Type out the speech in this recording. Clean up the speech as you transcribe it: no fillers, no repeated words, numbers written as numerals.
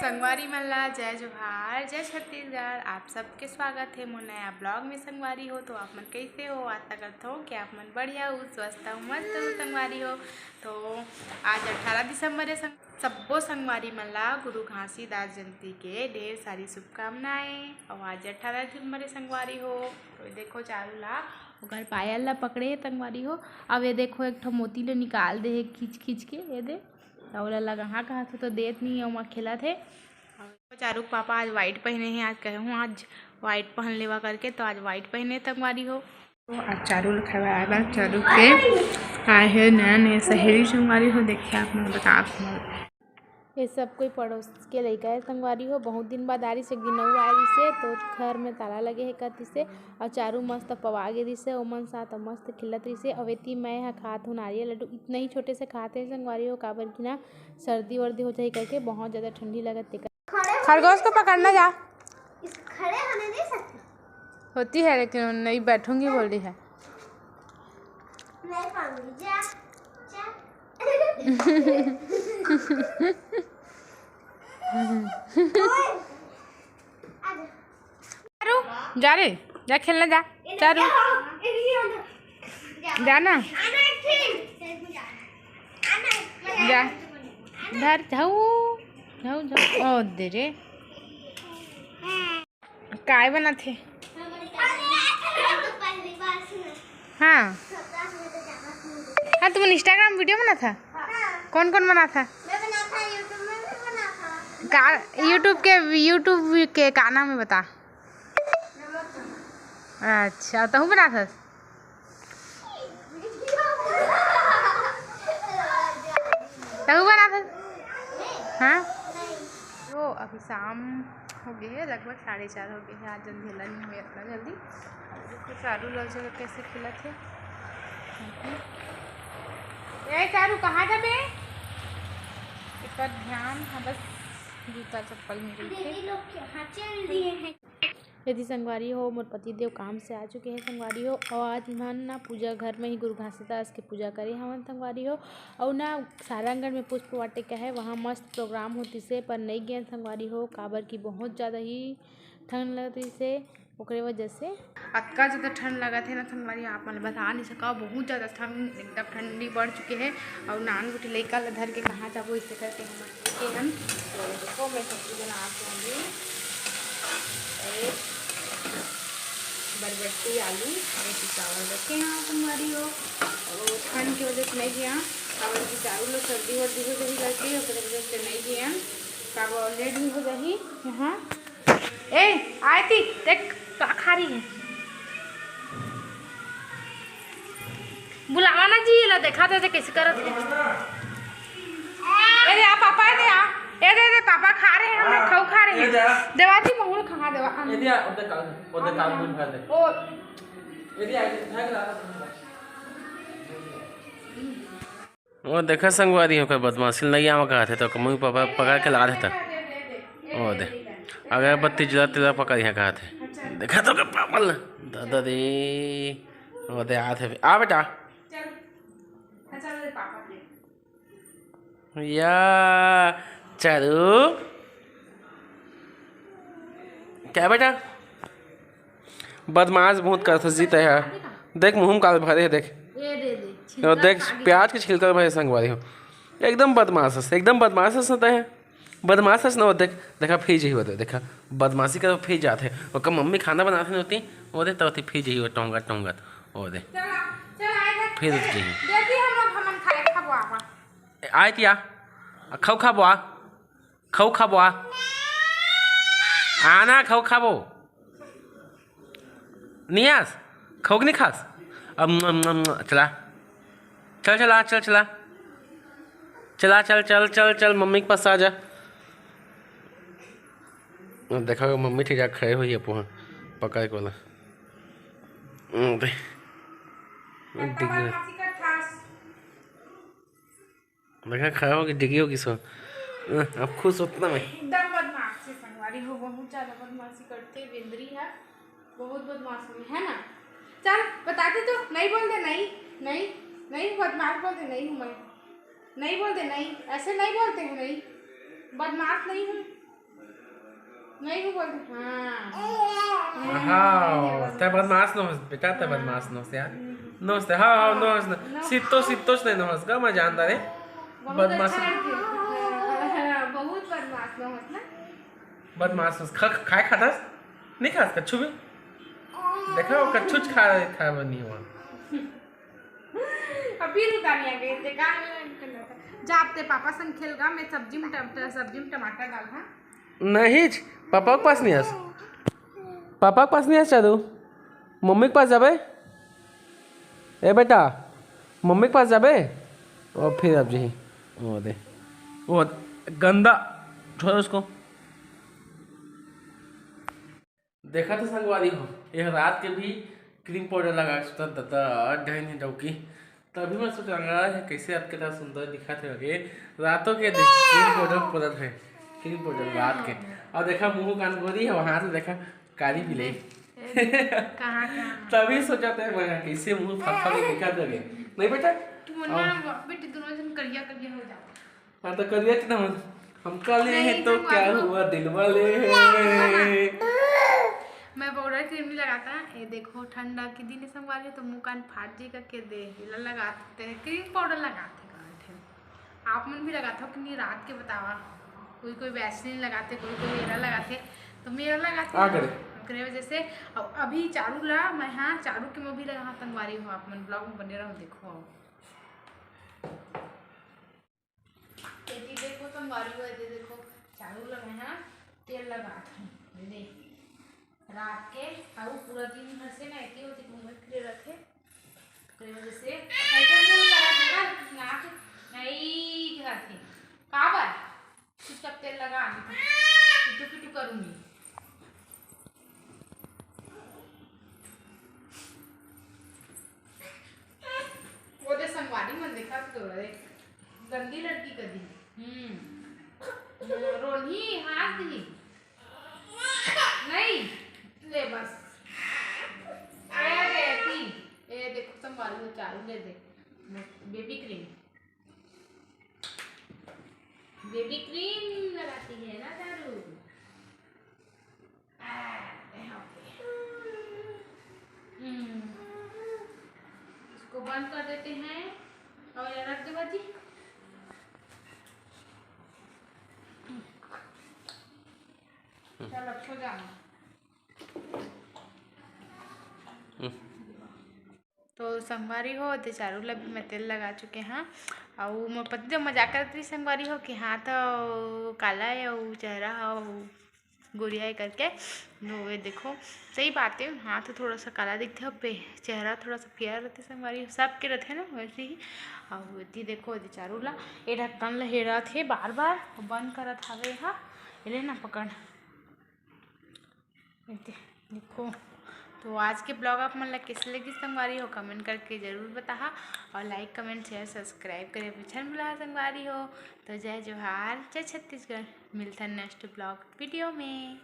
संगवारी मल्ला जय जोहार जय छत्तीसगढ़। आप सबके स्वागत है मोर नया ब्लॉग में। संगवारी हो तो आप मन कैसे हो? आशा करता हूँ कि आप मन बढ़िया हो, स्वस्थ हो, मस्त हो। संगवारी हो तो आज 18 दिसंबर है। सब्बो संगवारी मल्ला गुरु घासीदास जयंती के ढेर सारी शुभकामनाएं। और आज 18 दिसंबर है संगवारी हो। तो देखो चारू ला घर पायल ला पकड़े है संगवारी हो। अब ये देखो एक ठो मोती ले निकाल दे है खींच खींच के। ये दे और लगा कहाँ थे तो देत नहीं है, वहाँ खेला थे। चारू के पापा आज वाइट पहने हैं। आज कहे हूँ आज वाइट पहन लेवा करके, तो आज वाइट पहने संगवारी हो। तो आज चारू लिखा आए बार चारू के आए है नया नया सहेली संगवारी हो। देखिए आप मैं बता ये सब कोई पड़ोस के लड़का है संगवारी हो। बहुत दिन बाद आ रही से, एक दिन आ रही से तो घर में ताला लगे है कति से। और चारू मस्त पवा गे रही से ओमन साथ मस्त खिलत रही से। अवेती मैं खात हूँ नारियल लड्डू। इतना ही छोटे से खाते हैं संगवारी हो, काबर की ना सर्दी वर्दी हो जाए करके बहुत ज़्यादा ठंडी लगती है। खरगोश को पकड़ना जा, खड़े होने दे सकते होती है लेकिन नहीं बैठूंगी बोल रही है। नहीं पाऊंगी जा चारू जा रे, जा खेलने जा चारू, जाना जा घर जाऊ जाऊ जाऊ। ओ दे रे काय बना थे? हाँ हाँ, तुम इंस्टाग्राम वीडियो बना था? कौन कौन बना था? यूट्यूब के का नाम है बता। अच्छा तो बना था? तू बना था? हाँ तो अभी शाम हो गई है, लगभग 4:30 हो गए हैं। आज अंधेला नहीं हुआ इतना जल्दी। तो चारू लग जगह कैसे खिला थे। ए चारू कहाँ जाबे? इसका ध्यान हाँ, बस जूता चप्पल मेरे यदि संगवारी हो। मोर पति देव काम से आ चुके हैं संगवारी हो। और आज मन ना पूजा घर में ही गुरु घासीदास के पूजा करे हवन संगवारी हो। और ना सारंगढ़ में पुष्प वाटिका है, वहाँ मस्त प्रोग्राम होती से पर नहीं गए संगवारी हो, काबर की बहुत ज़्यादा ही ठंड लगती से। ओकरे वजह से अतका ज़्यादा ठंड लगा थे ना संगवारी, आप मन बता नहीं सका। बहुत ज़्यादा ठंड, एकदम ठंडी बढ़ चुके हैं। और नान गुटी लड़का धर के कहाँ जाबो, इससे करके हम देखो मैं सब्जी बना दूँगी। बरबट्टी आलू ऐसी चावल रखे हैं संगवारी हो। और ठंड की वजह से नहीं गया, काबर की चारू लोग सर्दी वर्दी हो जाही करके, और वजह से नहीं गया। काबर लेट भी हो जाही। यहाँ ए आए थी देख का खा रही है, बुलावा ना जी ला देखा था कैसे करत है। ए आ पापा दे आ, ए दे पापा खा रहे हैं, हम लोग खाऊ खा रहे हैं। देवाती महूल खा देवा एदिया ओदे काल दूध भर दे ओ एदिया वो देखा संगवारी होकर बदमाशी नहीं आवा कहा थे तो मम्मी पापा पकड़ के ला देता। ओ दे अगरबत्ती जला तेला पकड़ यहाँ कहा थे, देखा तो के पापल दादा दे वो दे आ थे। आ बेटा या चारू क्या बेटा बदमाश बहुत करता जीते है। देख मुँह काल भरे है, देख और देख प्याज के छिलकर भरे संगवारी हो। एकदम बदमाश है, एकदम बदमाश है बदमाश है ना। देख देखा फीज ही होते, देखा बदमाशी कर फीज जाते। और मम्मी खाना बनाते नहीं होती वो दे तो फीज ही हो टोंगा टोंगा वो दे फिर आए तिया खाऊ खाबो खाऊ खाबो आना खाऊ खाबो नियास खाऊ नहीं खास। अब चला चल चला चल चला चला चल चल चल चल मम्मी के पास आ जा। देखा मम्मी ठीक खड़े हुई है पोहा पकड़ के वाला देखा खड़ा होगी डिगी होगी सो। अब खुश उतना में एकदम बदमाशी संगवारी हो, बहुत ज़्यादा बदमाशी करते। बेंदरी है बहुत बदमाशी है ना। चल बताते तो नहीं बोलते, नहीं नहीं नहीं बदमाश बोलते नहीं हूँ मैं, नहीं बोलते नहीं, ऐसे नहीं बोलते हैं, नहीं बदमाश नहीं हूँ। नहीं बोल हाँ हाँ ते बदमाश नोस बेटा ते बदमाश नोस यार नोस ते हाँ हाँ नोस सित्तोच नहीं नोस का मैं जानता रे बदमाश बहुत बदमाश नोस ना बदमाश नोस खाए खातास नहीं खास कच्छु भी देखा वो कच्छु खा बनी हुआ अभी रुकानी आ गई थे जा आपते पापा संग खेल गा मैं सब्जी में टमाटर डाल हाँ नहीं पापा के पास नहीं आस पापा के पास नहीं आस चादू मम्मी के पास जाबे ए बेटा मम्मी के पास जाबे और फिर अब जी वो दे वो गंदा छोड़ उसको देखा तो संगवारी हो ये रात के भी क्रीम पाउडर लगा सुता दादा ढहनी डौकी तभी मैं सोच रहा है कैसे आपके तरह सुंदर दिखा थे लगे रातों के देख क्रीम पाउडर पड़त है क्रीम पाउडर रात के और देखा मुंह कान गोरी है वहां से देखा काली भी ले कहाँ तभी सोचा था मैं कैसे मुंह फट के दिखा दोगे नहीं बेटा बेटी दोनों जन करिया हो जाओ हाँ तो करिए ना हम काले हैं तो क्या हुआ दिल वाले मैं पाउडर क्रीम नहीं लगाता ये देखो ठंडा के दिन संगवारी तो मुँह कान फाट जी करके दे लगाते हैं क्रीम पाउडर लगाते हैं आप मन भी लगाते हो कि नहीं रात के बतावा कोई वैसलीन लगाते कोई मेरा लगाते तो मेरा लगाते करे वजह से अभी चारू ला मैं हाँ चारू के मैं भी लगा संगवारी हूँ आप मन ब्लॉग में बने रहो देखो देखो संगवारी हो देखो चारू ला मैं हाँ तेल लगाते दे रात के और पूरा दिन भर से ना ऐसी होती मुंह में फिर रखे तो वजह से ऐसा नहीं करा देगा नाक नहीं खाती काबर कुछ कब तेल लगा पिटू पिटू करूंगी वो दे संगवारी मन देखा तो रे गंदी लड़की कदी रोनी हाथ दी नहीं ले बस ये देखो संभाल लो चालू ले दे बेबी क्रीम लगाती है ना चारू इसको बंद कर देते हैं और ये रख दे बाजी चलो सो जाना तो संगवारी हो तो चारू लभी मैं तेल लगा चुके हैं और मोर पति जब मजाक करती संगवारी हो कि हाथ काला है और चेहरा गोरिया करके तो ये देखो सही बात है हाथ थोड़ा सा काला दिखते है चेहरा थोड़ा सा फेयर रहते संगवारी सब के रहते ना वैसे ही और ये देखो ये चारू ला ये ढक्कन लहेरा थे बार बार बंद करत हवे हा ये ना पकड़ देखो तो आज के ब्लॉग आप मन कैसे लगी संगवारी हो कमेंट करके ज़रूर बताहा और लाइक कमेंट शेयर सब्सक्राइब करे पिछन बुला संगवारी हो तो जय जोहार जय छत्तीसगढ़ मिलता नेक्स्ट ब्लॉग वीडियो में।